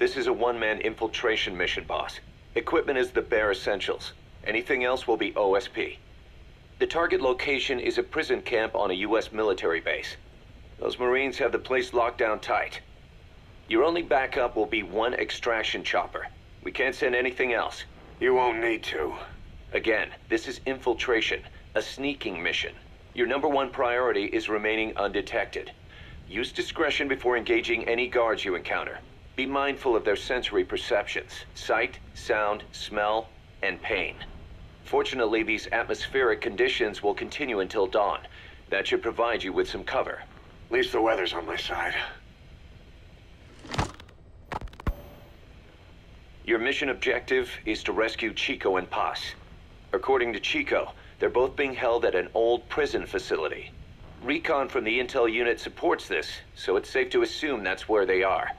This is a one-man infiltration mission, boss. Equipment is the bare essentials. Anything else will be OSP. The target location is a prison camp on a U.S. military base. Those Marines have the place locked down tight. Your only backup will be one extraction chopper. We can't send anything else. You won't need to. Again, this is infiltration, a sneaking mission. Your number one priority is remaining undetected. Use discretion before engaging any guards you encounter. Be mindful of their sensory perceptions, sight, sound, smell, and pain. Fortunately, these atmospheric conditions will continue until dawn. That should provide you with some cover. At least the weather's on my side. Your mission objective is to rescue Chico and Paz. According to Chico, they're both being held at an old prison facility. Recon from the intel unit supports this, so it's safe to assume that's where they are.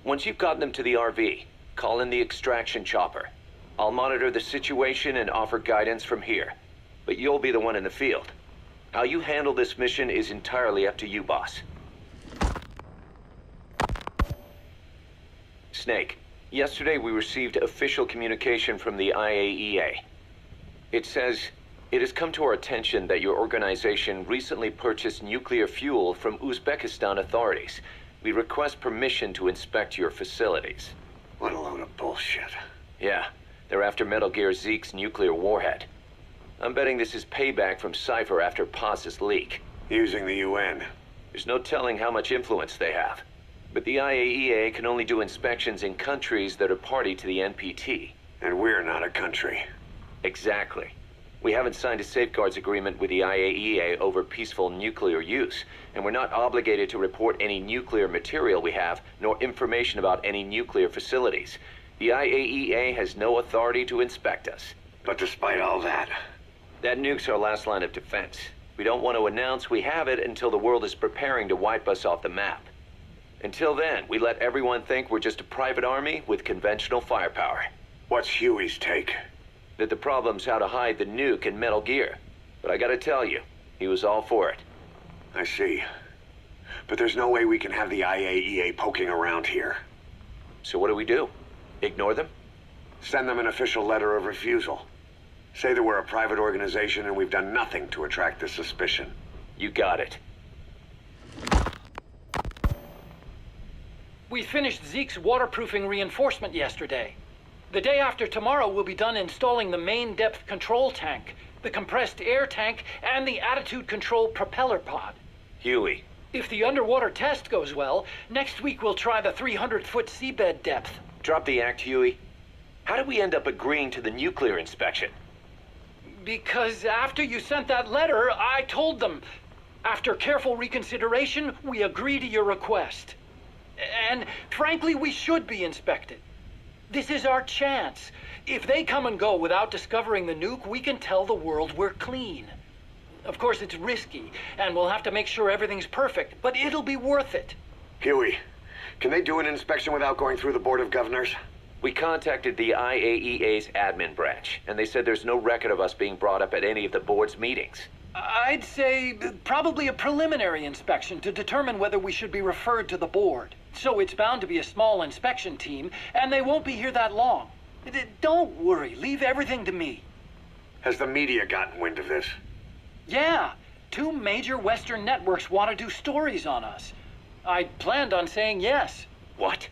Once you've gotten them to the RV, call in the extraction chopper. I'll monitor the situation and offer guidance from here, but you'll be the one in the field. How you handle this mission is entirely up to you, boss. Snake, yesterday we received official communication from the IAEA. It says, it has come to our attention that your organization recently purchased nuclear fuel from Uzbekistan authorities. We request permission to inspect your facilities. What a load of bullshit. Yeah, they're after Metal Gear Zeke's nuclear warhead. I'm betting this is payback from Cypher after Paz's leak. Using the UN. There's no telling how much influence they have. But the IAEA can only do inspections in countries that are party to the NPT. And we're not a country. Exactly. We haven't signed a safeguards agreement with the IAEA over peaceful nuclear use, and we're not obligated to report any nuclear material we have, nor information about any nuclear facilities. The IAEA has no authority to inspect us. But despite all that... That nuke's our last line of defense. We don't want to announce we have it until the world is preparing to wipe us off the map. Until then, we let everyone think we're just a private army with conventional firepower. What's Huey's take? That the problem's how to hide the nuke in Metal Gear. But I gotta tell you, he was all for it. I see. But there's no way we can have the IAEA poking around here. So what do we do? Ignore them? Send them an official letter of refusal. Say that we're a private organization and we've done nothing to attract this suspicion. You got it. We finished Zeke's waterproofing reinforcement yesterday. The day after tomorrow, we'll be done installing the main depth control tank, the compressed air tank, and the attitude control propeller pod. Huey. If the underwater test goes well, next week we'll try the 300-foot seabed depth. Drop the act, Huey. How did we end up agreeing to the nuclear inspection? Because after you sent that letter, I told them. After careful reconsideration, we agree to your request. And frankly, we should be inspected. This is our chance. If they come and go without discovering the nuke, we can tell the world we're clean. Of course, it's risky, and we'll have to make sure everything's perfect, but it'll be worth it. Huey, can they do an inspection without going through the Board of Governors? We contacted the IAEA's admin branch, and they said there's no record of us being brought up at any of the board's meetings. I'd say probably a preliminary inspection to determine whether we should be referred to the board. So it's bound to be a small inspection team, and they won't be here that long. Don't worry, leave everything to me. Has the media gotten wind of this? Yeah, 2 major Western networks want to do stories on us. I planned on saying yes. What?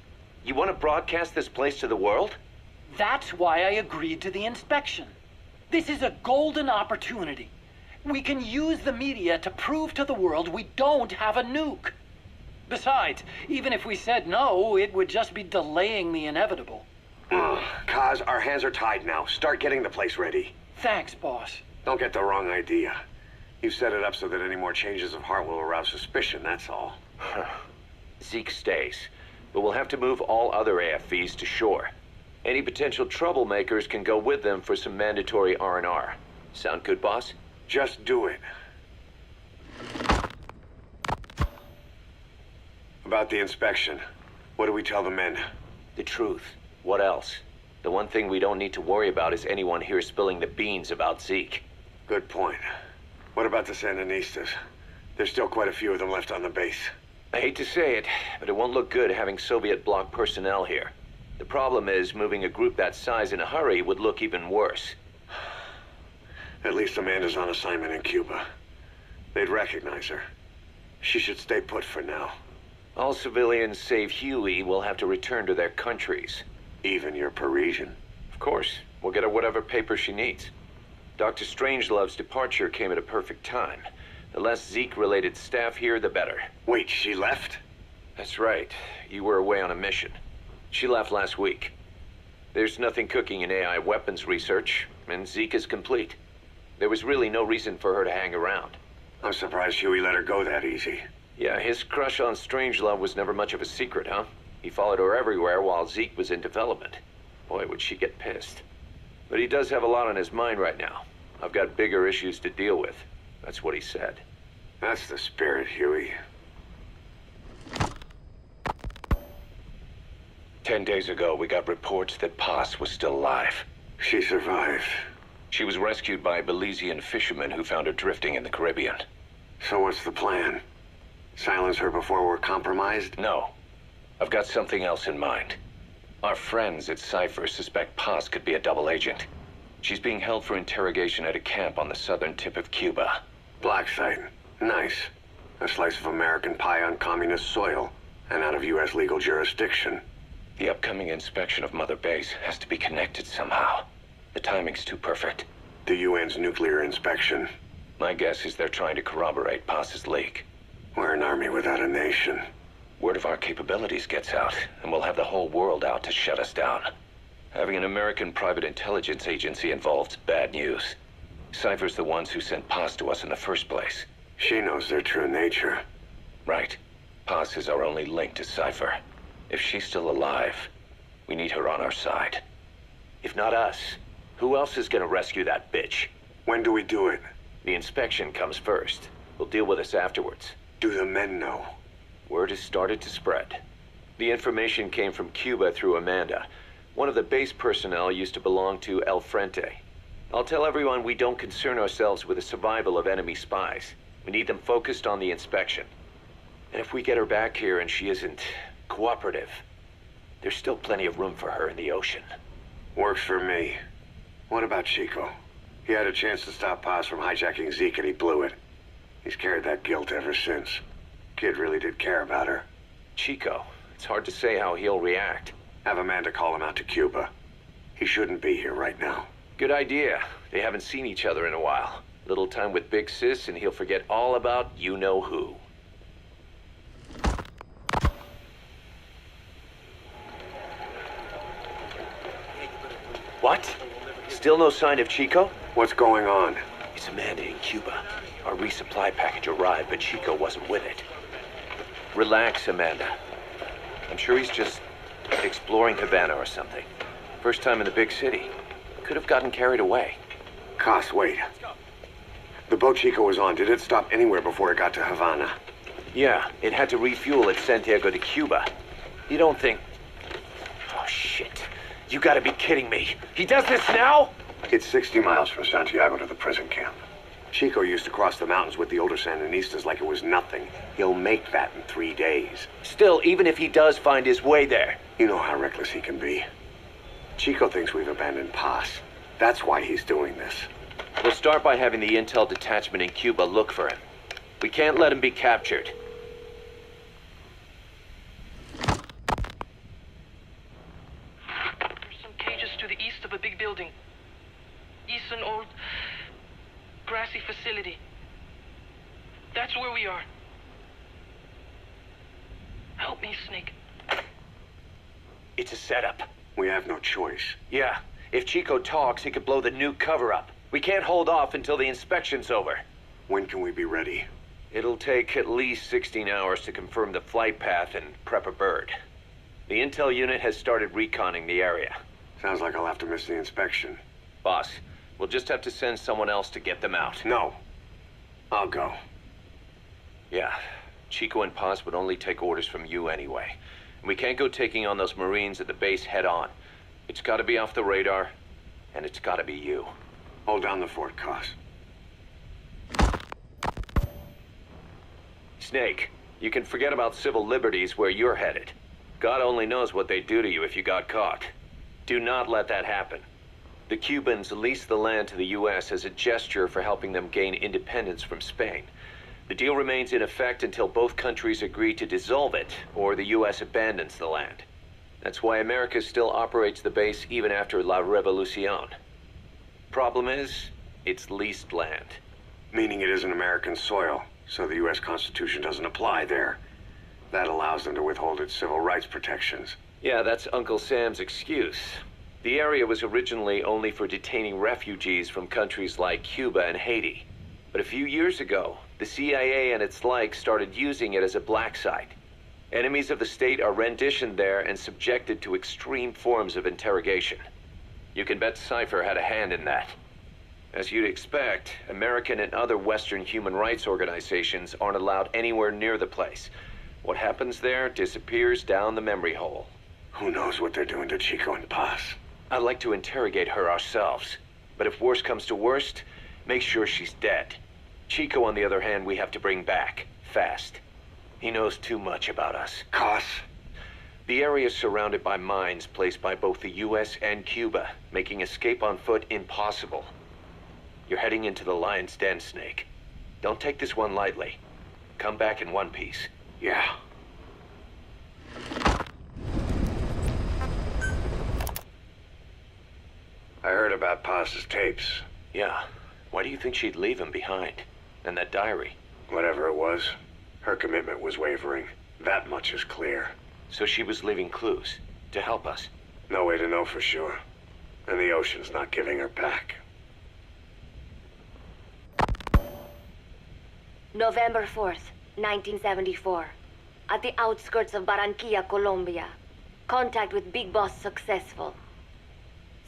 You want to broadcast this place to the world? That's why I agreed to the inspection. This is a golden opportunity. We can use the media to prove to the world we don't have a nuke. Besides, even if we said no, it would just be delaying the inevitable. Kaz, our hands are tied now. Start getting the place ready. Thanks, boss. Don't get the wrong idea. You've set it up so that any more changes of heart will arouse suspicion, that's all. Zeke stays, but we'll have to move all other AFVs to shore. Any potential troublemakers can go with them for some mandatory R&R. Sound good, boss? Just do it. About the inspection, what do we tell the men? The truth. What else? The one thing we don't need to worry about is anyone here spilling the beans about Zeke. Good point. What about the Sandinistas? There's still quite a few of them left on the base. I hate to say it, but it won't look good having Soviet bloc personnel here. The problem is, moving a group that size in a hurry would look even worse. At least Amanda's on assignment in Cuba. They'd recognize her. She should stay put for now. All civilians save Huey will have to return to their countries. Even your Parisian. Of course, we'll get her whatever paper she needs. Dr. Strangelove's departure came at a perfect time. The less Zeke-related staff here, the better. Wait, she left? That's right. You were away on a mission. She left last week. There's nothing cooking in AI weapons research, and Zeke is complete. There was really no reason for her to hang around. I'm surprised Huey let her go that easy. Yeah, his crush on Strangelove was never much of a secret, huh? He followed her everywhere while Zeke was in development. Boy, would she get pissed. But he does have a lot on his mind right now. I've got bigger issues to deal with. That's what he said. That's the spirit, Huey. 10 days ago, we got reports that Paz was still alive. She survived. She was rescued by Belizean fishermen who found her drifting in the Caribbean. So what's the plan? Silence her before we're compromised? No. I've got something else in mind. Our friends at Cypher suspect Paz could be a double agent. She's being held for interrogation at a camp on the southern tip of Cuba. Black site. Nice. A slice of American pie on communist soil, and out of U.S. legal jurisdiction. The upcoming inspection of Mother Base has to be connected somehow. The timing's too perfect. The UN's nuclear inspection. My guess is they're trying to corroborate Paz's leak. We're an army without a nation. Word of our capabilities gets out, and we'll have the whole world out to shut us down. Having an American private intelligence agency involved's bad news. Cypher's the ones who sent Paz to us in the first place. She knows their true nature. Right. Paz is our only link to Cypher. If she's still alive, we need her on our side. If not us, who else is gonna rescue that bitch? When do we do it? The inspection comes first. We'll deal with us afterwards. Do the men know? Word has started to spread. The information came from Cuba through Amanda. One of the base personnel used to belong to El Frente. I'll tell everyone we don't concern ourselves with the survival of enemy spies. We need them focused on the inspection. And if we get her back here and she isn't cooperative, there's still plenty of room for her in the ocean. Works for me. What about Chico? He had a chance to stop Paz from hijacking Zeke and he blew it. He's carried that guilt ever since. Kid really did care about her. Chico, it's hard to say how he'll react. Have Amanda call him out to Cuba. He shouldn't be here right now. Good idea. They haven't seen each other in a while. Little time with Big Sis and he'll forget all about you-know-who. What? Still no sign of Chico? What's going on? It's Amanda in Cuba. Our resupply package arrived, but Chico wasn't with it. Relax, Amanda. I'm sure he's just exploring Havana or something. First time in the big city. Could have gotten carried away. Cos, wait. The boat Chico was on, did it stop anywhere before it got to Havana? Yeah, it had to refuel at Santiago de Cuba. You don't think... Oh, shit. You gotta be kidding me. He does this now? It's 60 miles from Santiago to the prison camp. Chico used to cross the mountains with the older Sandinistas like it was nothing. He'll make that in 3 days. Still, even if he does find his way there... You know how reckless he can be. Chico thinks we've abandoned Paz. That's why he's doing this. We'll start by having the intel detachment in Cuba look for him. We can't let him be captured. There's some cages to the east of a big building. East an old grassy facility. That's where we are. Help me, Snake. It's a setup. We have no choice. Yeah, if Chico talks, he could blow the new cover up. We can't hold off until the inspection's over. When can we be ready? It'll take at least 16 hours to confirm the flight path and prep a bird. The intel unit has started reconning the area. Sounds like I'll have to miss the inspection. Boss, we'll just have to send someone else to get them out. No. I'll go. Yeah, Chico and Paz would only take orders from you anyway. And we can't go taking on those Marines at the base head on. It's gotta be off the radar, and it's gotta be you. Hold down the fort, Cos. Snake, you can forget about civil liberties where you're headed. God only knows what they'd do to you if you got caught. Do not let that happen. The Cubans leased the land to the U.S. as a gesture for helping them gain independence from Spain. The deal remains in effect until both countries agree to dissolve it, or the U.S. abandons the land. That's why America still operates the base even after La Revolucion. Problem is, it's leased land. Meaning it isn't American soil, so the U.S. Constitution doesn't apply there. That allows them to withhold its civil rights protections. Yeah, that's Uncle Sam's excuse. The area was originally only for detaining refugees from countries like Cuba and Haiti. But a few years ago, the CIA and its like started using it as a black site. Enemies of the state are renditioned there and subjected to extreme forms of interrogation. You can bet Cypher had a hand in that. As you'd expect, American and other Western human rights organizations aren't allowed anywhere near the place. What happens there disappears down the memory hole. Who knows what they're doing to Chico and Paz? I'd like to interrogate her ourselves. But if worst comes to worst, make sure she's dead. Chico, on the other hand, we have to bring back. Fast. He knows too much about us. Cos? The area is surrounded by mines placed by both the U.S. and Cuba, making escape on foot impossible. You're heading into the Lion's Den, Snake. Don't take this one lightly. Come back in one piece. Yeah. I heard about Paz's tapes. Yeah. Why do you think she'd leave him behind? And that diary? Whatever it was, her commitment was wavering. That much is clear. So she was leaving clues to help us. No way to know for sure. And the ocean's not giving her back. November 4th, 1974. At the outskirts of Barranquilla, Colombia. Contact with Big Boss successful.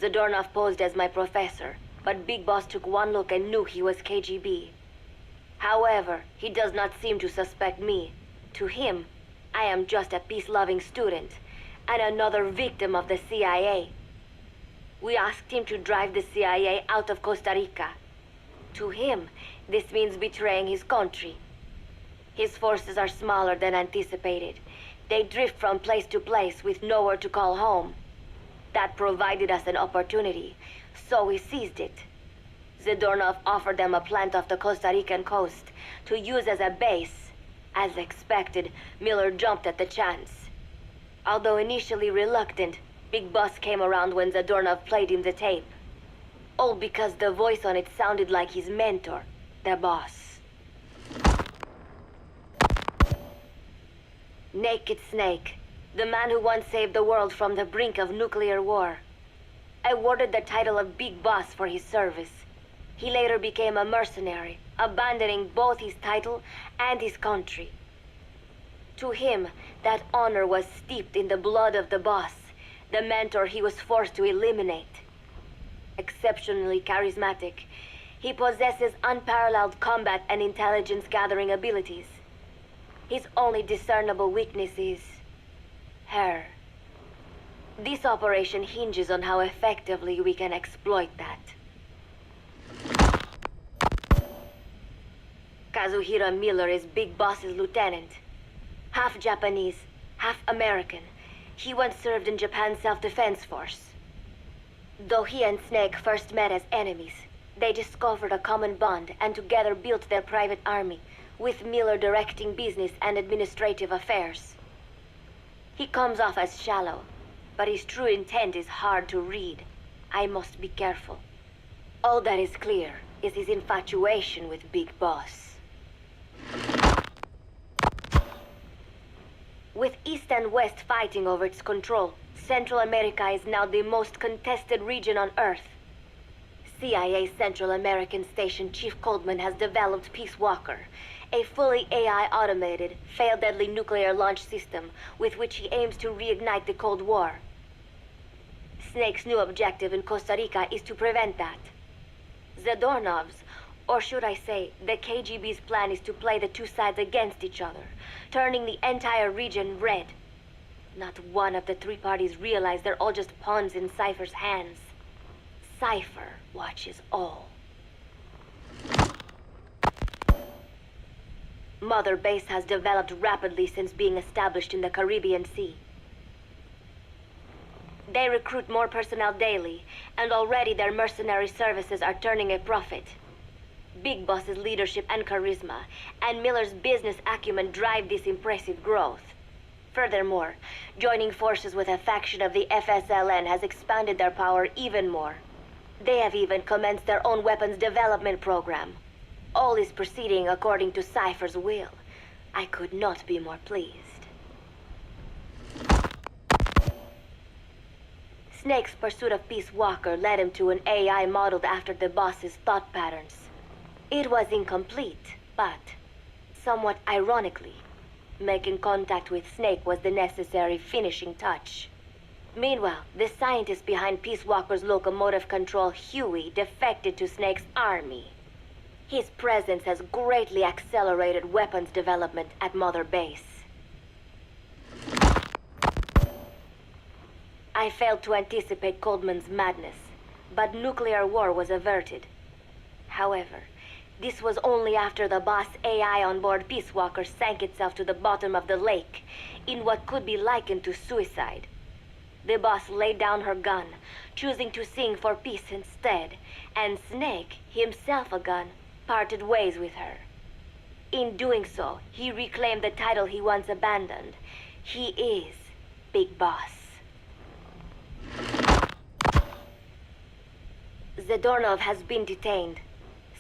Zadornov posed as my professor, but Big Boss took one look and knew he was KGB. However, he does not seem to suspect me. To him, I am just a peace-loving student, and another victim of the CIA. We asked him to drive the CIA out of Costa Rica. To him, this means betraying his country. His forces are smaller than anticipated. They drift from place to place with nowhere to call home. That provided us an opportunity, so we seized it. Zadornov offered them a plant off the Costa Rican coast to use as a base. As expected, Miller jumped at the chance. Although initially reluctant, Big Boss came around when Zadornov played him the tape. All because the voice on it sounded like his mentor, the boss. Naked Snake, the man who once saved the world from the brink of nuclear war. Awarded the title of Big Boss for his service. He later became a mercenary, abandoning both his title and his country. To him, that honor was steeped in the blood of the boss, the mentor he was forced to eliminate. Exceptionally charismatic, he possesses unparalleled combat and intelligence-gathering abilities. His only discernible weakness is her. This operation hinges on how effectively we can exploit that. Kazuhira Miller is Big Boss's lieutenant. Half Japanese, half American. He once served in Japan's self-defense force. Though he and Snake first met as enemies, they discovered a common bond and together built their private army, with Miller directing business and administrative affairs. He comes off as shallow, but his true intent is hard to read. I must be careful. All that is clear is his infatuation with Big Boss. With East and West fighting over its control, Central America is now the most contested region on Earth. CIA Central American Station Chief Coldman has developed Peace Walker, a fully AI-automated, fail-deadly nuclear launch system with which he aims to reignite the Cold War. Snake's new objective in Costa Rica is to prevent that. Zadornov's, or should I say, the KGB's plan is to play the two sides against each other, turning the entire region red. Not one of the three parties realize they're all just pawns in Cypher's hands. Cypher watches all. Mother Base has developed rapidly since being established in the Caribbean Sea. They recruit more personnel daily, and already their mercenary services are turning a profit. Big Boss's leadership and charisma, and Miller's business acumen drive this impressive growth. Furthermore, joining forces with a faction of the FSLN has expanded their power even more. They have even commenced their own weapons development program. All is proceeding according to Cypher's will. I could not be more pleased. Snake's pursuit of Peace Walker led him to an AI modeled after the boss's thought patterns. It was incomplete, but somewhat ironically, making contact with Snake was the necessary finishing touch. Meanwhile, the scientist behind Peace Walker's locomotive control, Huey, defected to Snake's army. His presence has greatly accelerated weapons development at Mother Base. I failed to anticipate Coldman's madness, but nuclear war was averted. However, this was only after the boss AI on board Peace Walker sank itself to the bottom of the lake in what could be likened to suicide. The boss laid down her gun, choosing to sing for peace instead, and Snake, himself a gun, parted ways with her. In doing so, he reclaimed the title he once abandoned. He is Big Boss. Zadornov has been detained.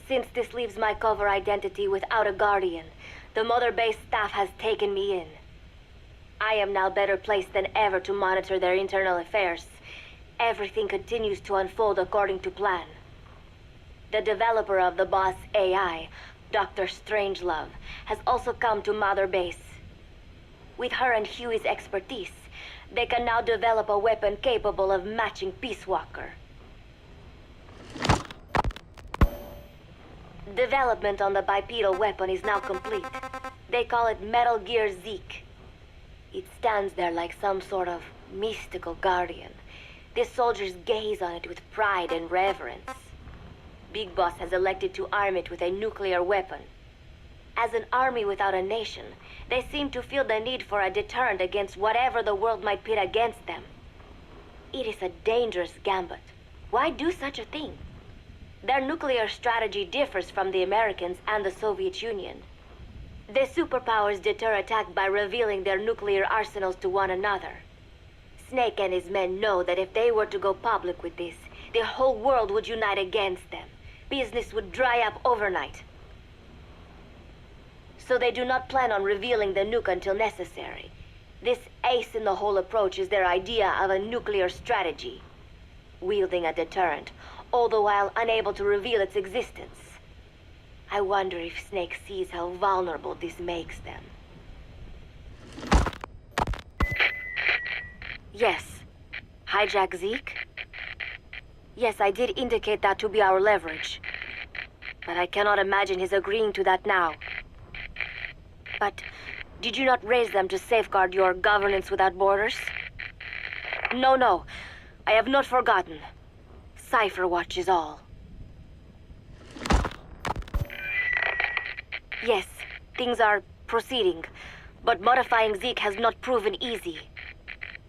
Since this leaves my cover identity without a guardian, the Mother Base staff has taken me in. I am now better placed than ever to monitor their internal affairs. Everything continues to unfold according to plan. The developer of the boss AI, Dr. Strangelove, has also come to Mother Base. With her and Huey's expertise, they can now develop a weapon capable of matching Peace Walker. Development on the bipedal weapon is now complete. They call it Metal Gear Zeke. It stands there like some sort of mystical guardian. The soldiers gaze on it with pride and reverence. Big Boss has elected to arm it with a nuclear weapon. As an army without a nation, they seem to feel the need for a deterrent against whatever the world might pit against them. It is a dangerous gambit. Why do such a thing? Their nuclear strategy differs from the Americans and the Soviet Union. The superpowers deter attack by revealing their nuclear arsenals to one another. Snake and his men know that if they were to go public with this, the whole world would unite against them. Business would dry up overnight. So they do not plan on revealing the nuke until necessary. This ace-in-the-hole approach is their idea of a nuclear strategy. Wielding a deterrent, all the while unable to reveal its existence. I wonder if Snake sees how vulnerable this makes them. Yes. Hijack Zeke? Yes, I did indicate that to be our leverage. But I cannot imagine his agreeing to that now. But did you not raise them to safeguard your governance without borders? No. I have not forgotten. Cypher watches all. Yes, things are proceeding, but modifying Zeke has not proven easy.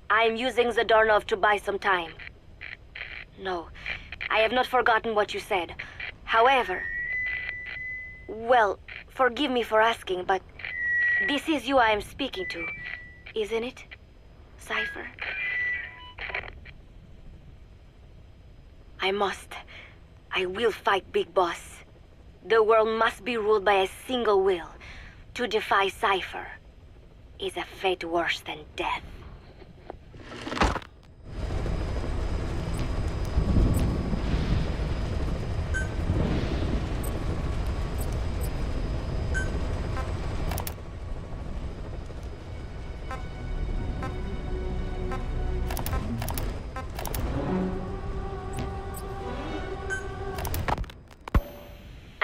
I am using Zadornov to buy some time. No, I have not forgotten what you said. However, well, forgive me for asking, but this is you I am speaking to, isn't it, Cypher? I will fight Big Boss. The world must be ruled by a single will. To defy Cypher is a fate worse than death.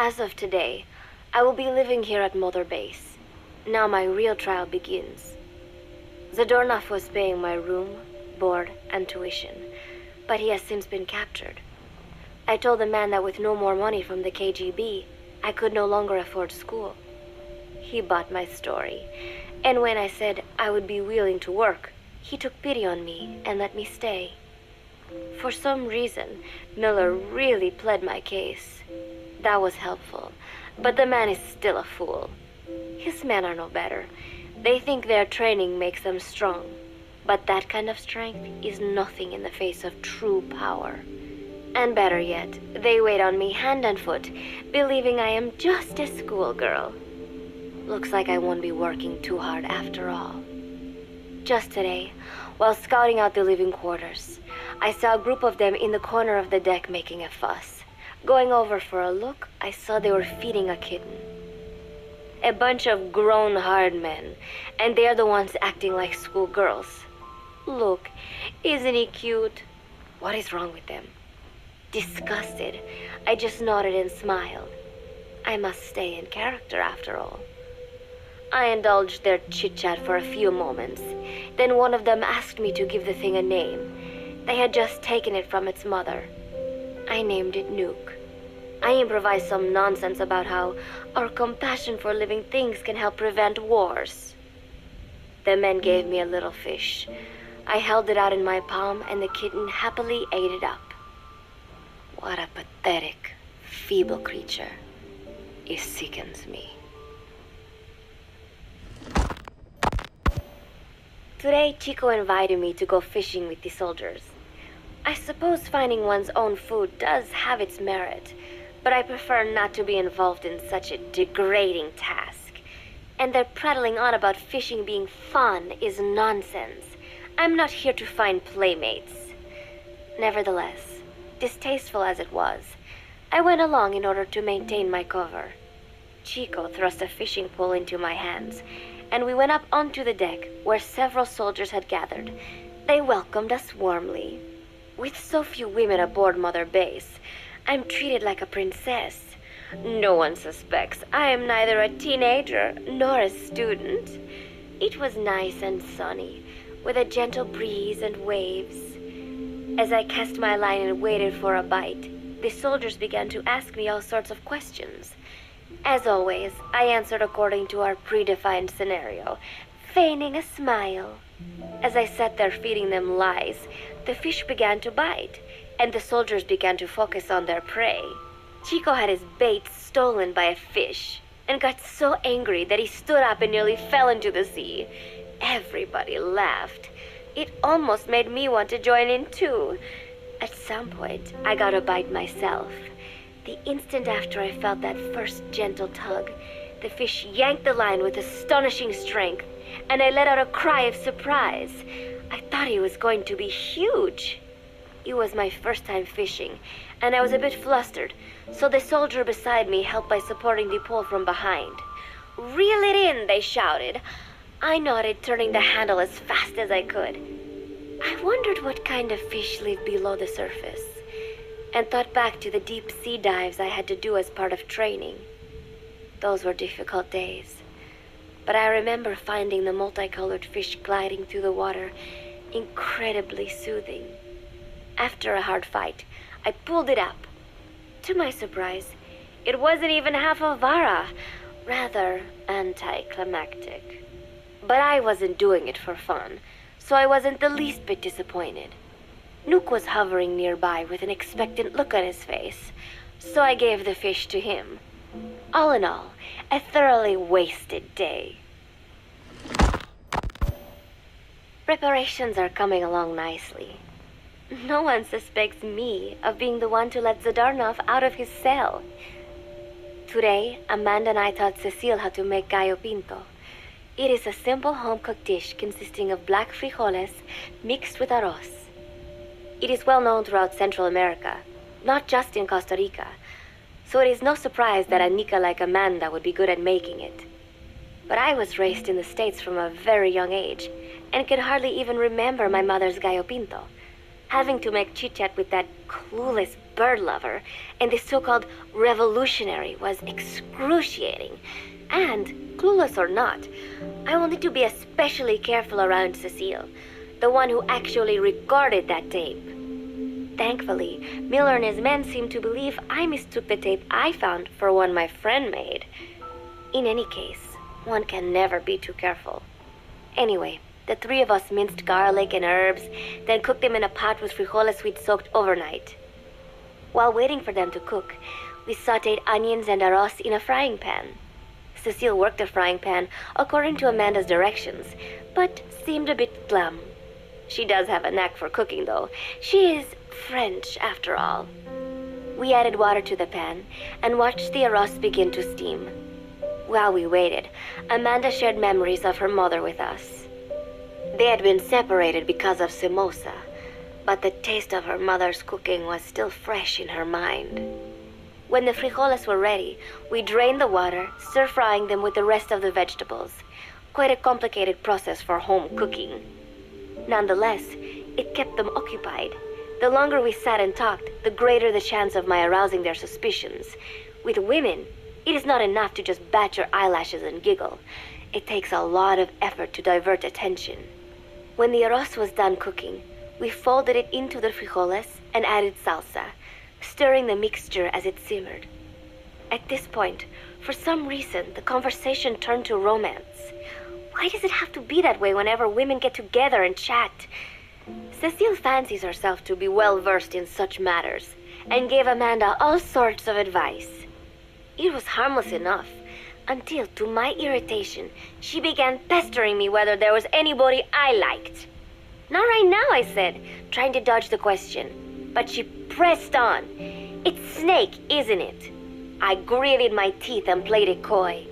As of today, I will be living here at Mother Base. Now my real trial begins. Zadornov was paying my room, board, and tuition, but he has since been captured. I told the man that with no more money from the KGB, I could no longer afford school. He bought my story, and when I said I would be willing to work, he took pity on me and let me stay. For some reason, Miller really pled my case. That was helpful, but the man is still a fool. His men are no better. They think their training makes them strong, but that kind of strength is nothing in the face of true power. And better yet, they wait on me hand and foot, believing I am just a schoolgirl. Looks like I won't be working too hard after all. Just today, while scouting out the living quarters, I saw a group of them in the corner of the deck making a fuss. Going over for a look, I saw they were feeding a kitten. A bunch of grown hard men, and they're the ones acting like schoolgirls. Look, isn't he cute? What is wrong with them? Disgusted, I just nodded and smiled. I must stay in character after all. I indulged their chit-chat for a few moments. Then one of them asked me to give the thing a name. They had just taken it from its mother. I named it Nuke. I improvised some nonsense about how our compassion for living things can help prevent wars. The men gave me a little fish. I held it out in my palm and the kitten happily ate it up. What a pathetic, feeble creature. It sickens me. Today, Chico invited me to go fishing with the soldiers. I suppose finding one's own food does have its merit, but I prefer not to be involved in such a degrading task. And their prattling on about fishing being fun is nonsense. I'm not here to find playmates. Nevertheless, distasteful as it was, I went along in order to maintain my cover. Chico thrust a fishing pole into my hands, and we went up onto the deck where several soldiers had gathered. They welcomed us warmly. With so few women aboard Mother Base, I'm treated like a princess. No one suspects I am neither a teenager nor a student. It was nice and sunny, with a gentle breeze and waves. As I cast my line and waited for a bite, the soldiers began to ask me all sorts of questions. As always, I answered according to our predefined scenario, feigning a smile. As I sat there feeding them lies, the fish began to bite, and the soldiers began to focus on their prey. Chico had his bait stolen by a fish, and got so angry that he stood up and nearly fell into the sea. Everybody laughed. It almost made me want to join in too. At some point, I got a bite myself. The instant after I felt that first gentle tug, the fish yanked the line with astonishing strength, and I let out a cry of surprise. I thought he was going to be huge. It was my first time fishing, and I was a bit flustered, so the soldier beside me helped by supporting the pole from behind. "Reel it in," they shouted. I nodded, turning the handle as fast as I could. I wondered what kind of fish lived below the surface, and thought back to the deep sea dives I had to do as part of training. Those were difficult days, but I remember finding the multicolored fish gliding through the water incredibly soothing. After a hard fight, I pulled it up. To my surprise, it wasn't even half a vara, rather anticlimactic. But I wasn't doing it for fun, so I wasn't the least bit disappointed. Nook was hovering nearby with an expectant look on his face, so I gave the fish to him. All in all, a thoroughly wasted day. Preparations are coming along nicely. No one suspects me of being the one to let Zadarnov out of his cell. Today, Amanda and I taught Cecile how to make gallo pinto. It is a simple home-cooked dish consisting of black frijoles mixed with arroz. It is well known throughout Central America, not just in Costa Rica, so it is no surprise that a Nica like Amanda would be good at making it. But I was raised in the States from a very young age, and can hardly even remember my mother's gallo pinto. Having to make chit-chat with that clueless bird lover and the so-called revolutionary was excruciating. And, clueless or not, I wanted to be especially careful around Cecile, the one who actually recorded that tape. Thankfully, Miller and his men seemed to believe I mistook the tape I found for one my friend made. In any case, one can never be too careful. Anyway, The three of us minced garlic and herbs, then cooked them in a pot with frijoles we'd soaked overnight. While waiting for them to cook, we sautéed onions and arroz in a frying pan. Cecile worked the frying pan according to Amanda's directions, but seemed a bit glum. She does have a knack for cooking, though. She is French, after all. We added water to the pan and watched the arroz begin to steam. While we waited, Amanda shared memories of her mother with us. They had been separated because of Simosa, but the taste of her mother's cooking was still fresh in her mind. When the frijoles were ready, we drained the water, stir-frying them with the rest of the vegetables. Quite a complicated process for home cooking. Nonetheless, it kept them occupied. The longer we sat and talked, the greater the chance of my arousing their suspicions. With women, it is not enough to just bat your eyelashes and giggle. It takes a lot of effort to divert attention. When the arroz was done cooking, we folded it into the frijoles and added salsa, stirring the mixture as it simmered. At this point, for some reason, the conversation turned to romance. Why does it have to be that way whenever women get together and chat? Cecile fancies herself to be well-versed in such matters, and gave Amanda all sorts of advice. It was harmless enough, until, to my irritation, she began pestering me whether there was anybody I liked. Not right now, I said, trying to dodge the question. But she pressed on. It's Snake, isn't it? I gritted my teeth and played it coy.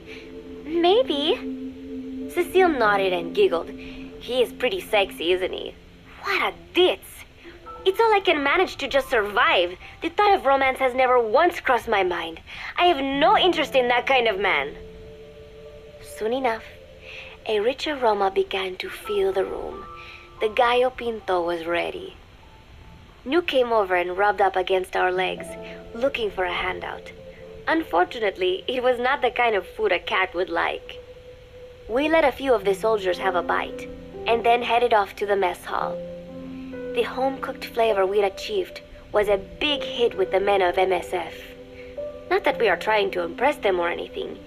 Maybe. Cecile nodded and giggled. He is pretty sexy, isn't he? What a ditz. It's all I can manage to just survive. The thought of romance has never once crossed my mind. I have no interest in that kind of man. Soon enough, a rich aroma began to fill the room. The gallo pinto was ready. New came over and rubbed up against our legs, looking for a handout. Unfortunately, it was not the kind of food a cat would like. We let a few of the soldiers have a bite, and then headed off to the mess hall. The home-cooked flavor we'd achieved was a big hit with the men of MSF. Not that we are trying to impress them or anything.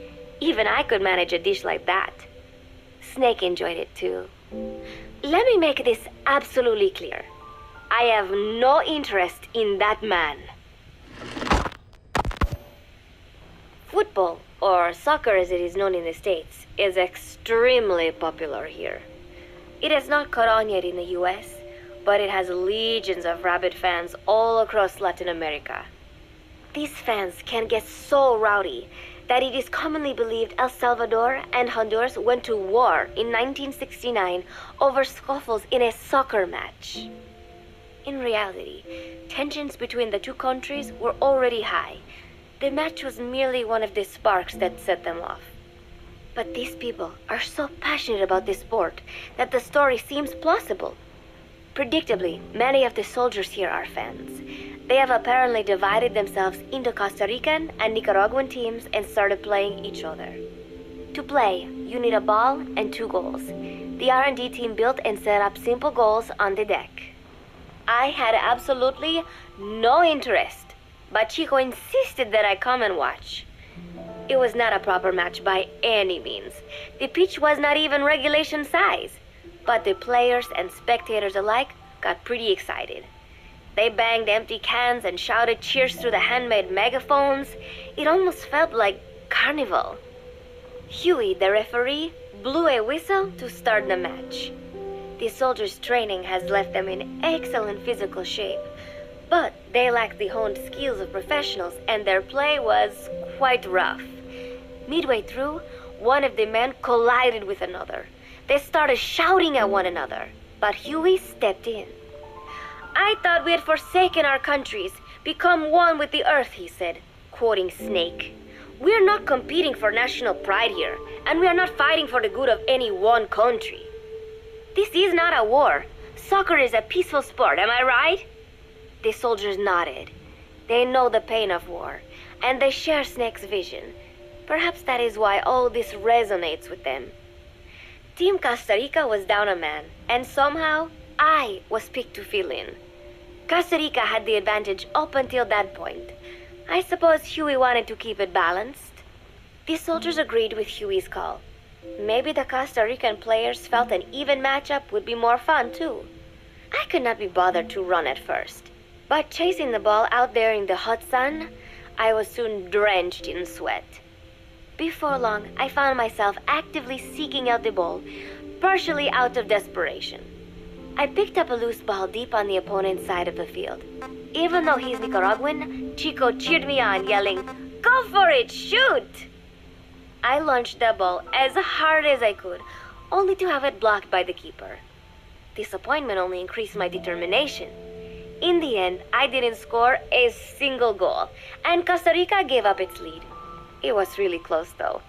Even I could manage a dish like that. Snake enjoyed it too. Let me make this absolutely clear. I have no interest in that man. Football, or soccer as it is known in the States, is extremely popular here. It has not caught on yet in the US, but it has legions of rabid fans all across Latin America. These fans can get so rowdy that it is commonly believed El Salvador and Honduras went to war in 1969 over scuffles in a soccer match. In reality, tensions between the two countries were already high. The match was merely one of the sparks that set them off. But these people are so passionate about this sport that the story seems plausible. Predictably, many of the soldiers here are fans. They have apparently divided themselves into Costa Rican and Nicaraguan teams and started playing each other. To play, you need a ball and 2 goals. The R&D team built and set up simple goals on the deck. I had absolutely no interest, but Chico insisted that I come and watch. It was not a proper match by any means. The pitch was not even regulation size, but the players and spectators alike got pretty excited. They banged empty cans and shouted cheers through the handmade megaphones. It almost felt like carnival. Huey, the referee, blew a whistle to start the match. The soldiers' training has left them in excellent physical shape, but they lacked the honed skills of professionals and their play was quite rough. Midway through, one of the men collided with another. They started shouting at one another, but Huey stepped in. I thought we had forsaken our countries, become one with the earth, he said, quoting Snake. We're not competing for national pride here, and we are not fighting for the good of any one country. This is not a war. Soccer is a peaceful sport, am I right? The soldiers nodded. They know the pain of war, and they share Snake's vision. Perhaps that is why all this resonates with them. Team Costa Rica was down a man, and somehow I was picked to fill in. Costa Rica had the advantage up until that point. I suppose Huey wanted to keep it balanced. The soldiers agreed with Huey's call. Maybe the Costa Rican players felt an even matchup would be more fun, too. I could not be bothered to run at first, but chasing the ball out there in the hot sun, I was soon drenched in sweat. Before long, I found myself actively seeking out the ball, partially out of desperation. I picked up a loose ball deep on the opponent's side of the field. Even though he's Nicaraguan, Chico cheered me on, yelling, "Go for it, shoot!" I launched the ball as hard as I could, only to have it blocked by the keeper. Disappointment only increased my determination. In the end, I didn't score a single goal, and Costa Rica gave up its lead. It was really close, though.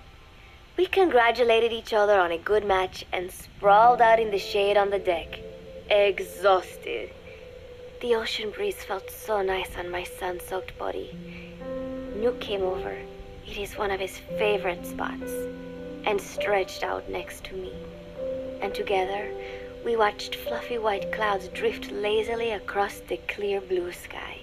We congratulated each other on a good match and sprawled out in the shade on the deck, exhausted. The ocean breeze felt so nice on my sun-soaked body. Nuke came over. It is one of his favorite spots, and stretched out next to me. And together, we watched fluffy white clouds drift lazily across the clear blue sky.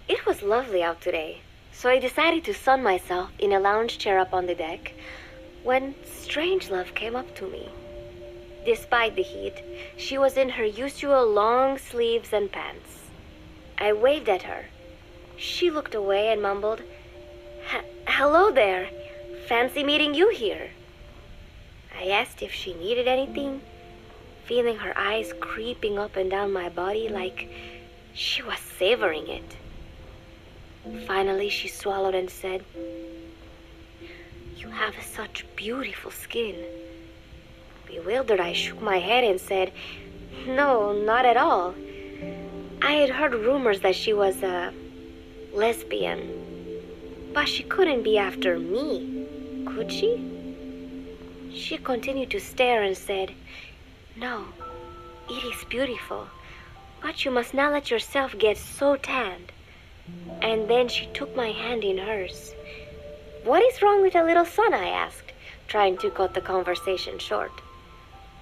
It was lovely out today, so I decided to sun myself in a lounge chair up on the deck when Strangelove came up to me. Despite the heat, she was in her usual long sleeves and pants. I waved at her. She looked away and mumbled, "Hello there. Fancy meeting you here." I asked if she needed anything, feeling her eyes creeping up and down my body like she was savoring it. Finally, she swallowed and said, "You have such beautiful skin." Bewildered, I shook my head and said, "No, not at all. I had heard rumors that she was a lesbian, but she couldn't be after me, could she?" She continued to stare and said, "No, it is beautiful, but you must not let yourself get so tanned." And then she took my hand in hers. "What is wrong with a little sun?" I asked, trying to cut the conversation short.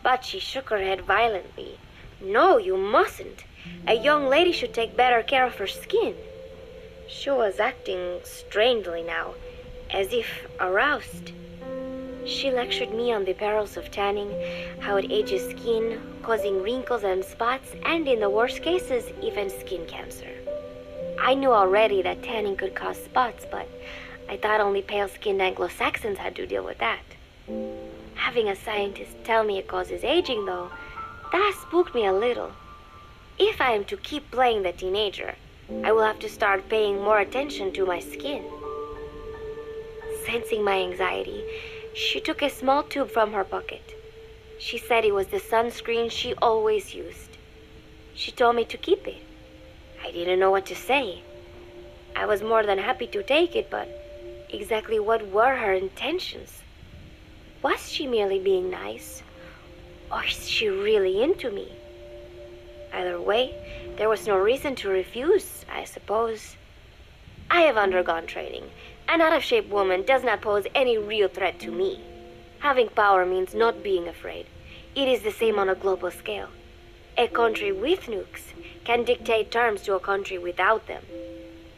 But she shook her head violently. "No, you mustn't. A young lady should take better care of her skin." She was acting strangely now, as if aroused. She lectured me on the perils of tanning, how it ages skin, causing wrinkles and spots, and in the worst cases, even skin cancer. I knew already that tanning could cause spots, but I thought only pale-skinned Anglo-Saxons had to deal with that. Having a scientist tell me it causes aging, though, that spooked me a little. If I am to keep playing the teenager, I will have to start paying more attention to my skin. Sensing my anxiety, she took a small tube from her pocket. She said it was the sunscreen she always used. She told me to keep it. I didn't know what to say. I was more than happy to take it, but exactly what were her intentions? Was she merely being nice? Or is she really into me? Either way, there was no reason to refuse, I suppose. I have undergone training. An out-of-shape woman does not pose any real threat to me. Having power means not being afraid. It is the same on a global scale. A country with nukes can dictate terms to a country without them.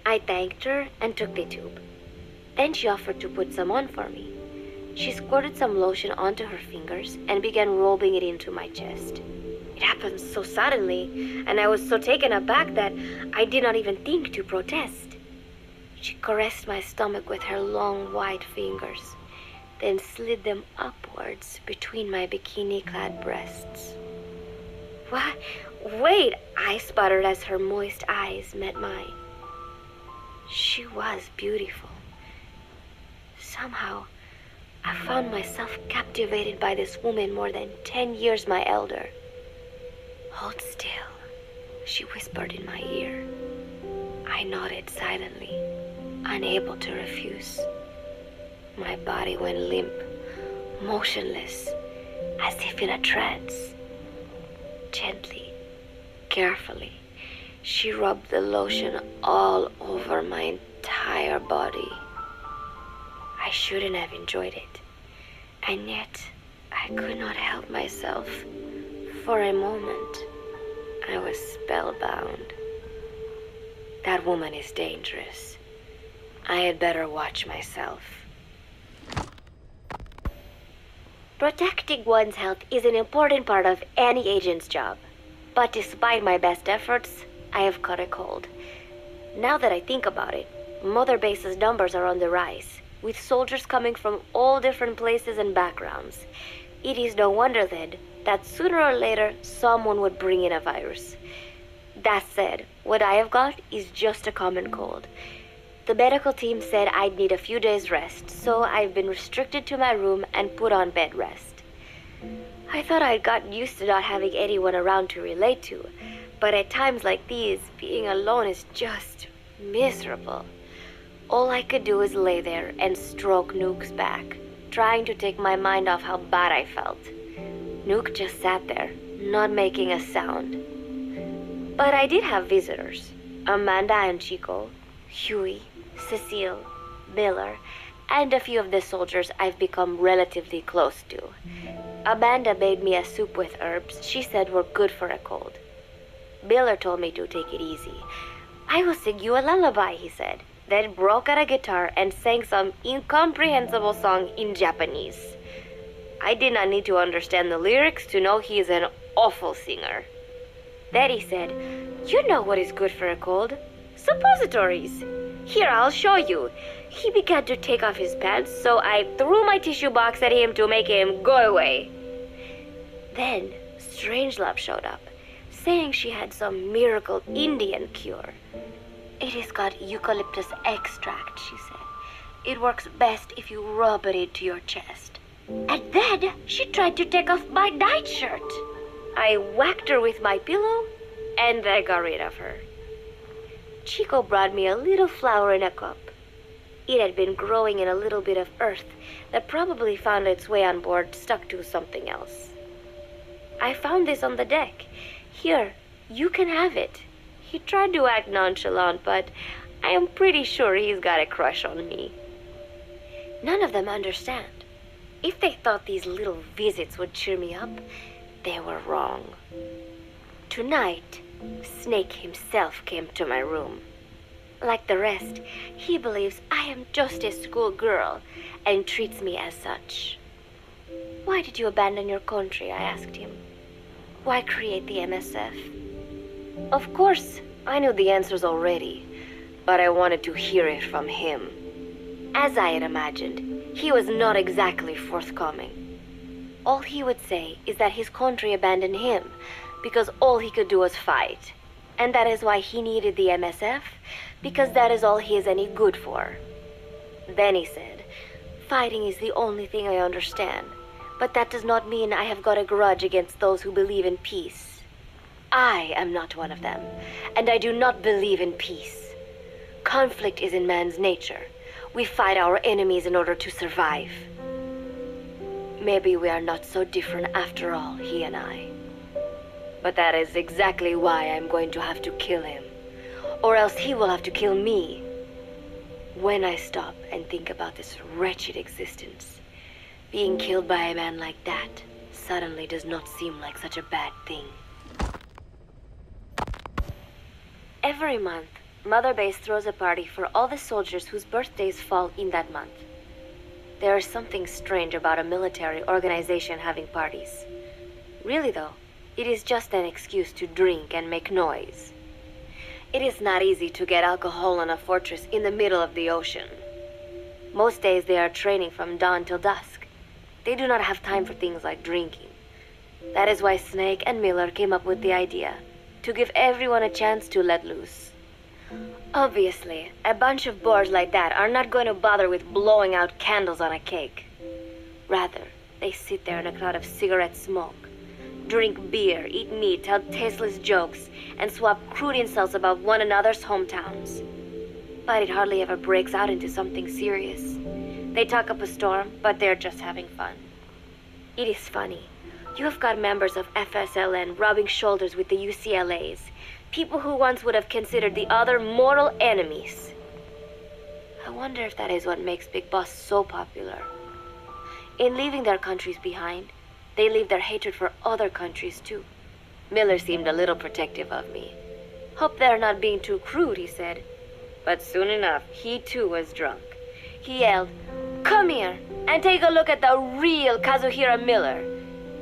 I thanked her and took the tube. Then she offered to put some on for me. She squirted some lotion onto her fingers and began rubbing it into my chest. It happened so suddenly, and I was so taken aback that I did not even think to protest. She caressed my stomach with her long white fingers, then slid them upwards between my bikini-clad breasts. "What? Wait," I sputtered as her moist eyes met mine. She was beautiful. Somehow, I found myself captivated by this woman more than 10 years my elder. "Hold still," she whispered in my ear. I nodded silently, unable to refuse. My body went limp, motionless, as if in a trance. Gently, carefully, she rubbed the lotion all over my entire body. I shouldn't have enjoyed it, and yet I could not help myself. For a moment, I was spellbound. That woman is dangerous. I had better watch myself. Protecting one's health is an important part of any agent's job. But despite my best efforts, I have caught a cold. Now that I think about it, Mother Base's numbers are on the rise, with soldiers coming from all different places and backgrounds. It is no wonder then that sooner or later someone would bring in a virus. That said, what I have got is just a common cold. The medical team said I'd need a few days rest, so I've been restricted to my room and put on bed rest. I thought I'd gotten used to not having anyone around to relate to, but at times like these, being alone is just miserable. All I could do is lay there and stroke Nuke's back, trying to take my mind off how bad I felt. Nuke just sat there, not making a sound. But I did have visitors. Amanda and Chico, Huey, Cecile, Miller, and a few of the soldiers I've become relatively close to. Amanda made me a soup with herbs she said were good for a cold. Miller told me to take it easy. I will sing you a lullaby, he said, then broke out a guitar and sang some incomprehensible song in Japanese. I did not need to understand the lyrics to know he is an awful singer. Then he said, "You know what is good for a cold? Suppositories. Here, I'll show you." He began to take off his pants, so I threw my tissue box at him to make him go away. Then Strangelove showed up, saying she had some miracle Indian cure. "It has got eucalyptus extract," she said. "It works best if you rub it into your chest." And then she tried to take off my nightshirt. I whacked her with my pillow, and I got rid of her. Chico brought me a little flower in a cup. It had been growing in a little bit of earth that probably found its way on board stuck to something else. "I found this on the deck. Here, you can have it." He tried to act nonchalant, but I am pretty sure he's got a crush on me. None of them understand. If they thought these little visits would cheer me up, they were wrong. Tonight, Snake himself came to my room. Like the rest, he believes I am just a schoolgirl and treats me as such. "Why did you abandon your country?" I asked him. "Why create the MSF?" Of course, I knew the answers already, but I wanted to hear it from him. As I had imagined, he was not exactly forthcoming. All he would say is that his country abandoned him because all he could do was fight, and that is why he needed the MSF, because that is all he is any good for. Then he said, "Fighting is the only thing I understand, but that does not mean I have got a grudge against those who believe in peace. I am not one of them, and I do not believe in peace. Conflict is in man's nature. We fight our enemies in order to survive. Maybe we are not so different after all, he and I. But that is exactly why I'm going to have to kill him, or else he will have to kill me. When I stop and think about this wretched existence, being killed by a man like that suddenly does not seem like such a bad thing." Every month, Mother Base throws a party for all the soldiers whose birthdays fall in that month. There is something strange about a military organization having parties. Really though, it is just an excuse to drink and make noise. It is not easy to get alcohol on a fortress in the middle of the ocean. Most days they are training from dawn till dusk. They do not have time for things like drinking. That is why Snake and Miller came up with the idea to give everyone a chance to let loose. Obviously, a bunch of boors like that are not going to bother with blowing out candles on a cake. Rather, they sit there in a cloud of cigarette smoke, drink beer, eat meat, tell tasteless jokes, and swap crude insults about one another's hometowns. But it hardly ever breaks out into something serious. They talk up a storm, but they're just having fun. It is funny. You have got members of FSLN rubbing shoulders with the UCLAs, people who once would have considered the other mortal enemies. I wonder if that is what makes Big Boss so popular. In leaving their countries behind, they leave their hatred for other countries too. Miller seemed a little protective of me. "Hope they're not being too crude," he said. But soon enough, he too was drunk. He yelled, "Come here! and take a look at the real Kazuhira Miller.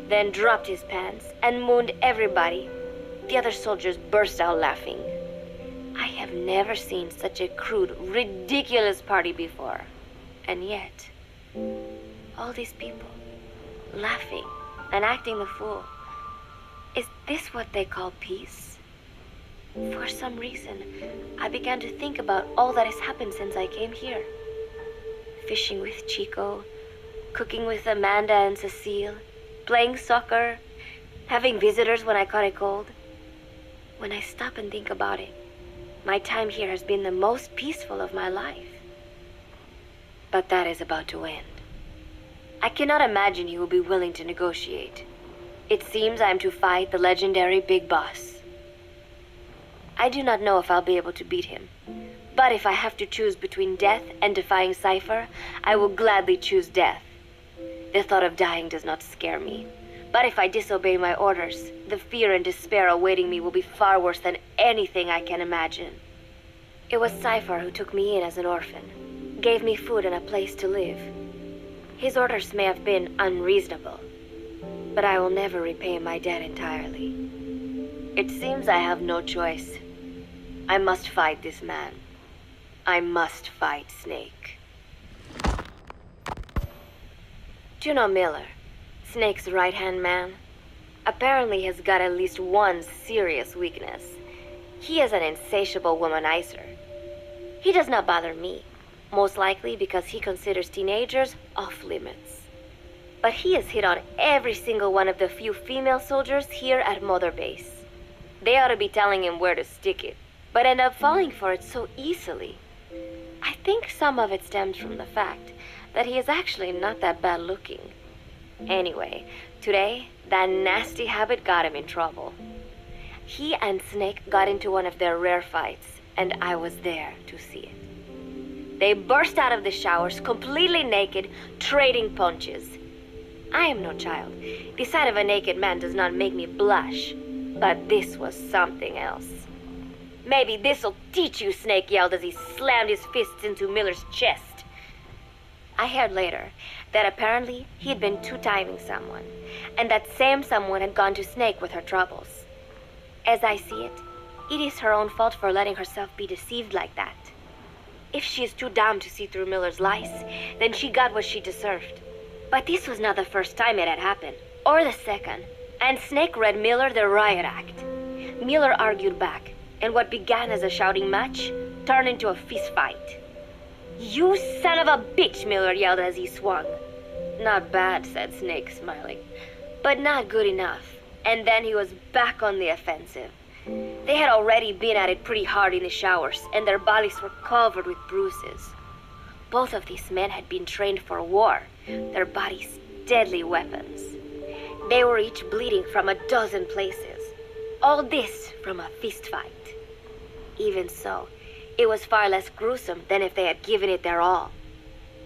Then dropped his pants and mooned everybody. The other soldiers burst out laughing. I have never seen such a crude, ridiculous party before. And yet, all these people, laughing and acting the fool. Is this what they call peace? For some reason, I began to think about all that has happened since I came here. Fishing with Chico, cooking with Amanda and Cecile, playing soccer, having visitors when I caught a cold. When I stop and think about it, my time here has been the most peaceful of my life. But that is about to end. I cannot imagine he will be willing to negotiate. It seems I am to fight the legendary Big Boss. I do not know if I'll be able to beat him. But if I have to choose between death and defying Cypher, I will gladly choose death. The thought of dying does not scare me. But if I disobey my orders, the fear and despair awaiting me will be far worse than anything I can imagine. It was Cypher who took me in as an orphan, gave me food and a place to live. His orders may have been unreasonable, but I will never repay my debt entirely. It seems I have no choice. I must fight this man. I must fight Snake. Do you know Miller, Snake's right-hand man? Apparently has got at least one serious weakness. He is an insatiable womanizer. He does not bother me, most likely because he considers teenagers off-limits. But he has hit on every single one of the few female soldiers here at Mother Base. They ought to be telling him where to stick it, but end up falling for it so easily. I think some of it stems from the fact that he is actually not that bad looking. Anyway, today, that nasty habit got him in trouble. He and Snake got into one of their rare fights, and I was there to see it. They burst out of the showers, completely naked, trading punches. I am no child. The sight of a naked man does not make me blush, but this was something else. Maybe this'll teach you, Snake yelled as he slammed his fists into Miller's chest. I heard later that apparently he had been two-timing someone, and that same someone had gone to Snake with her troubles. As I see it, it is her own fault for letting herself be deceived like that. If she is too dumb to see through Miller's lies, then she got what she deserved. But this was not the first time it had happened, or the second, and Snake read Miller the riot act. Miller argued back, and what began as a shouting match turned into a fist fight. "You son of a bitch," Miller yelled as he swung. "Not bad," said Snake, smiling, "but not good enough." And then he was back on the offensive. They had already been at it pretty hard in the showers, and their bodies were covered with bruises. Both of these men had been trained for war, their bodies deadly weapons. They were each bleeding from a dozen places. All this from a fist fight. Even so, it was far less gruesome than if they had given it their all.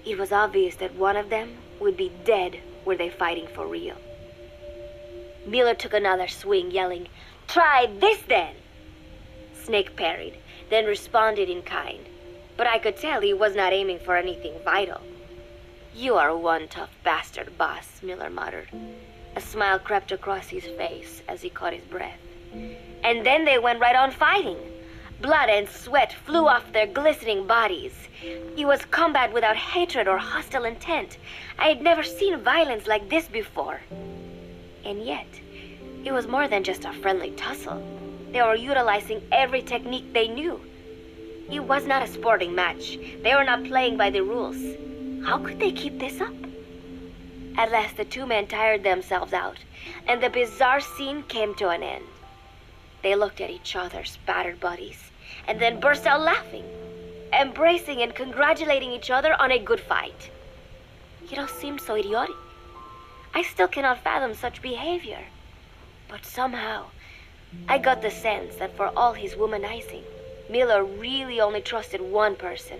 It was obvious that one of them would be dead were they fighting for real. Miller took another swing, yelling, "Try this then!" Snake parried, then responded in kind. But I could tell he was not aiming for anything vital. "You are one tough bastard, boss," Miller muttered. A smile crept across his face as he caught his breath. And then they went right on fighting. Blood and sweat flew off their glistening bodies. It was combat without hatred or hostile intent. I had never seen violence like this before. And yet, it was more than just a friendly tussle. They were utilizing every technique they knew. It was not a sporting match. They were not playing by the rules. How could they keep this up? At last, the two men tired themselves out, and the bizarre scene came to an end. They looked at each other's battered bodies, and then burst out laughing, embracing and congratulating each other on a good fight. It all seemed so idiotic. I still cannot fathom such behavior. But somehow, I got the sense that for all his womanizing, Miller really only trusted one person,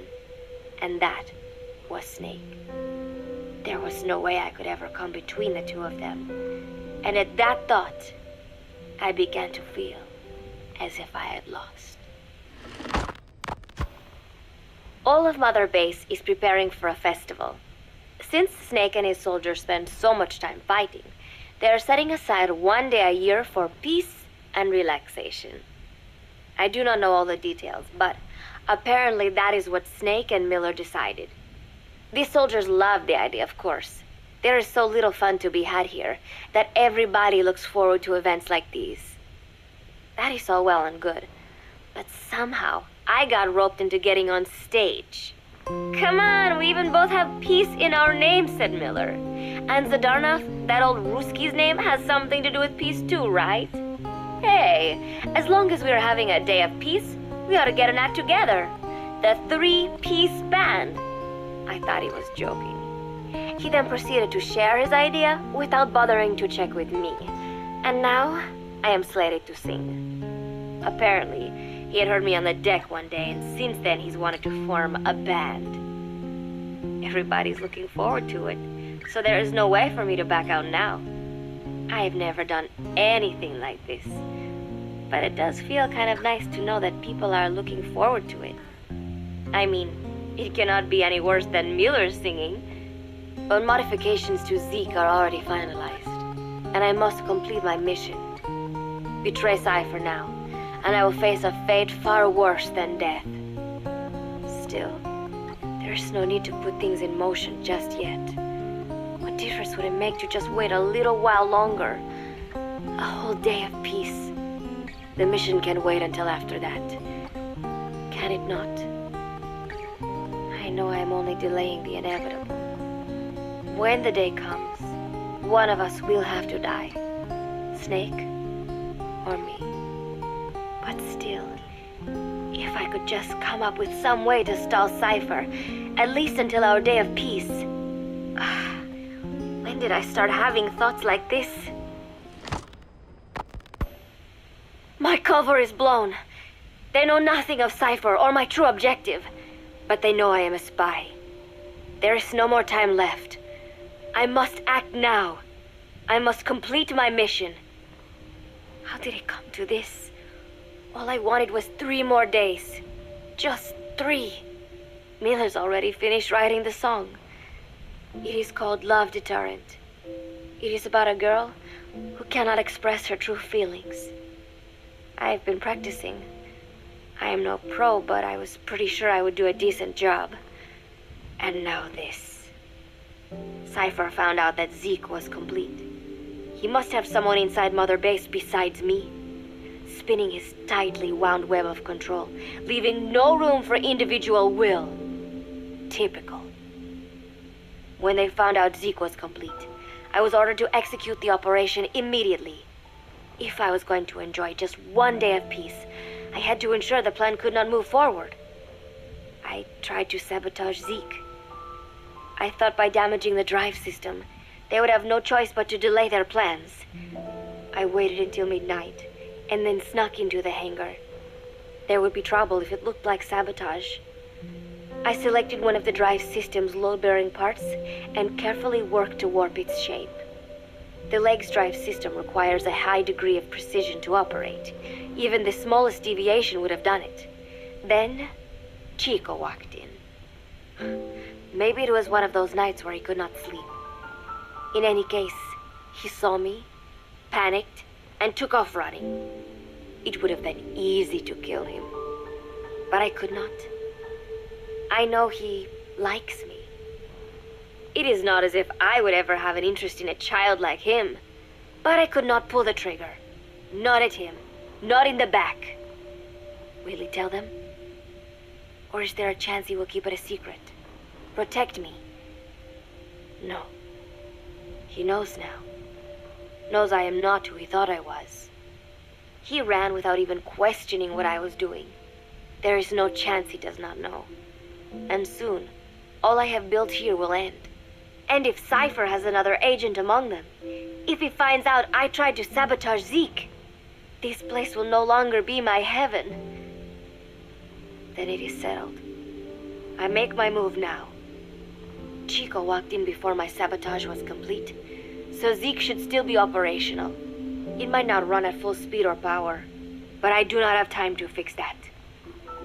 and that was Snake. There was no way I could ever come between the two of them. And at that thought, I began to feel as if I had lost. All of Mother Base is preparing for a festival. Since Snake and his soldiers spend so much time fighting, they are setting aside one day a year for peace and relaxation. I do not know all the details, but apparently that is what Snake and Miller decided. These soldiers love the idea, of course. There is so little fun to be had here that everybody looks forward to events like these. That is all well and good, but somehow I got roped into getting on stage. Come on, we even both have peace in our names, said Miller. And Zadarnov, that old Ruski's name, has something to do with peace too, right? Hey, as long as we're having a day of peace, we ought to get an act together. The Three-Piece Band. I thought he was joking. He then proceeded to share his idea without bothering to check with me. And now, I am slated to sing. Apparently, he had heard me on the deck one day, and since then he's wanted to form a band. Everybody's looking forward to it, so there is no way for me to back out now. I've never done anything like this, but it does feel kind of nice to know that people are looking forward to it. I mean, it cannot be any worse than Miller's singing, but modifications to Zeke are already finalized, and I must complete my mission. Betray Cypher now, and I will face a fate far worse than death. Still, there's no need to put things in motion just yet. What difference would it make to just wait a little while longer? A whole day of peace. The mission can wait until after that. Can it not? I know I am only delaying the inevitable. When the day comes, one of us will have to die. Snake or me. But still, if I could just come up with some way to stall Cypher, at least until our day of peace. When did I start having thoughts like this? My cover is blown. They know nothing of Cypher or my true objective, but they know I am a spy. There is no more time left. I must act now. I must complete my mission. How did it come to this? All I wanted was 3 more days. Just 3. Miller's already finished writing the song. It is called Love Deterrent. It is about a girl who cannot express her true feelings. I have been practicing. I am no pro, but I was pretty sure I would do a decent job. And now this. Cypher found out that Zeke was complete. He must have someone inside Mother Base besides me, spinning his tightly wound web of control, leaving no room for individual will. Typical. When they found out Zeke was complete, I was ordered to execute the operation immediately. If I was going to enjoy just one day of peace, I had to ensure the plan could not move forward. I tried to sabotage Zeke. I thought by damaging the drive system, they would have no choice but to delay their plans. I waited until midnight, and then snuck into the hangar. There would be trouble if it looked like sabotage. I selected one of the drive system's load-bearing parts and carefully worked to warp its shape. The leg's drive system requires a high degree of precision to operate. Even the smallest deviation would have done it. Then, Chico walked in. Maybe it was one of those nights where he could not sleep. In any case, he saw me, panicked, and took off running. It would have been easy to kill him, but I could not. I know he likes me. It is not as if I would ever have an interest in a child like him, but I could not pull the trigger. Not at him, not in the back. Will he tell them? Or is there a chance he will keep it a secret? Protect me? No. He knows now. Knows I am not who he thought I was. He ran without even questioning what I was doing. There is no chance he does not know. And soon, all I have built here will end. And if Cypher has another agent among them, if he finds out I tried to sabotage Zeke, this place will no longer be my heaven. Then it is settled. I make my move now. Chico walked in before my sabotage was complete, so Zeke should still be operational. It might not run at full speed or power, but I do not have time to fix that.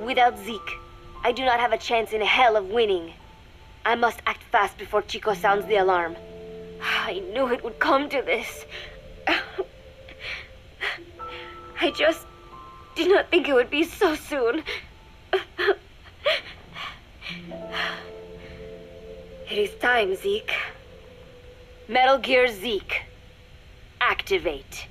Without Zeke, I do not have a chance in hell of winning. I must act fast before Chico sounds the alarm. I knew it would come to this. I just did not think it would be so soon. It is time, Zeke. Metal Gear Zeke. Activate.